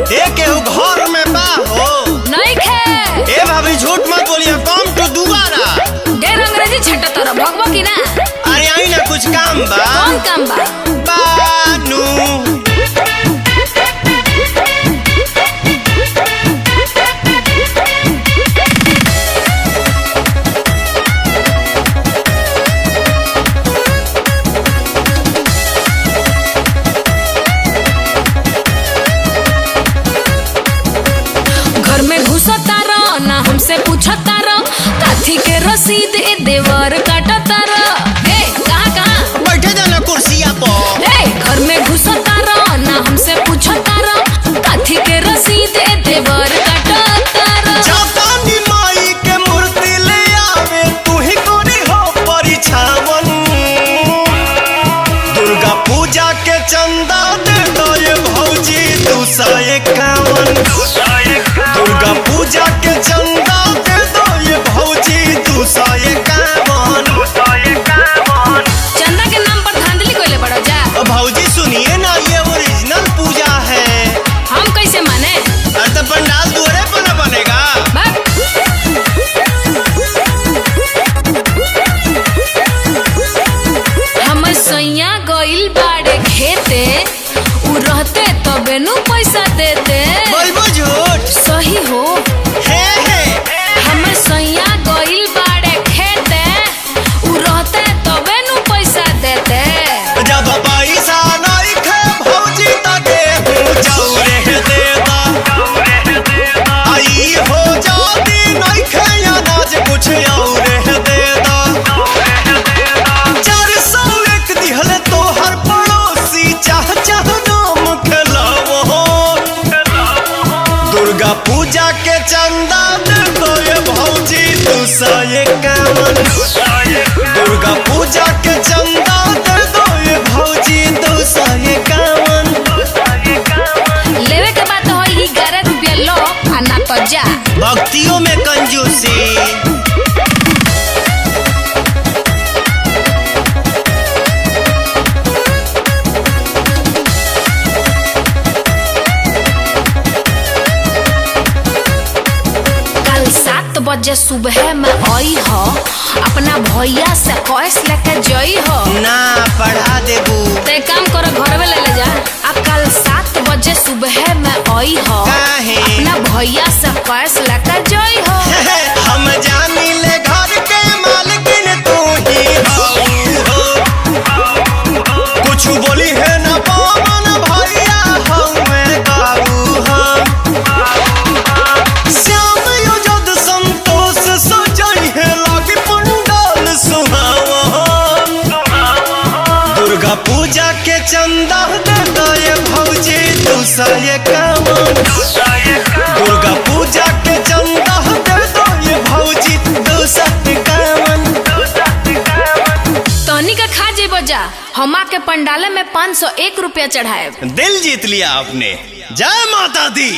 ए केहू घर में बा हो? नहीं खे। ए भाभी झूठ मत बोलिए, कम तो दोबारा। ढेर अंग्रेजी छट्टा तोरा भगवा की ना। अरे आई ना, कुछ काम बा। कौन काम बा? बानू घर में घुसता रह ना हमसे पूछता रह, काथी के रसीद ए देवर काटता रह। ए कहाँ बैठे जाना कुर्सिया पर। ए घर में घुसता रह ना हमसे पूछता रह, काथी के रसीद ए देवर काटता रह। जातानी माई के मूर्ति ले आवे, तू ही कोरी हो परिछावन। दुर्गा पूजा के चंदा दे दो ये भौजी 251। दुर्गा पूजा के चंदा दे दो ये भौजी 251। चंदा के नाम पर धांधली कोइले बड़ा जा। भौजी सुनिए ना, ये ओरिजिनल पूजा है। हम कैसे माने? अरे तो पंडाल दुआरे पर न बनेगा। बाप। हम सैया गइल बाड़े खेते, उ रहते तबे नु पैसा देते। बोलबो झूठ। सही हो। हे हम सैया गइल बाड़े खेते, उ रहते तबे नु पैसा देते। जब पैसा नहीं खे भौजी त गेहूं चाउरे देता। आई हो जाती नहीं खे अनाज कुछ और देता। 401 दिहले तोहर पड़ोसी, चाह चाह नाम खेलावो। दुर्गा पूजा के चंदा दे दो ये भौजी 251। दुर्गा पूजा के चंदा दे दो ये भौजी 251। लेवे के बात हो 11 रुपया लो आ ना तो जा। भक्तियों में कंजूसी। कल 7 बजे सुबह में आई हो, अपना भैया से कैश लेके जई हो। ना पढ़ा देबू। ते काम करो घर में ले जा। आ कल 7 बजे सुबह में आई हो, काहे? अपना भैया से कैश लेके जई हो। हम जानी ले घर के मालकिन तू ही हो। कुछ बोली है ना पवन भैया, हमें काबू हम। श्याम युजद संतोष सजई है लागी पंडाल सुहावन। दुर्गा पूजा के चंदा दे दो ये भौजी 251। दुर्गा पूजा के चंदा दे दो ये भौजी 251। तनी का खा जेबो जा, हमा के पंडाले में 501 रुपया चढ़ाए। दिल जीत लिया आपने। जय माता दी।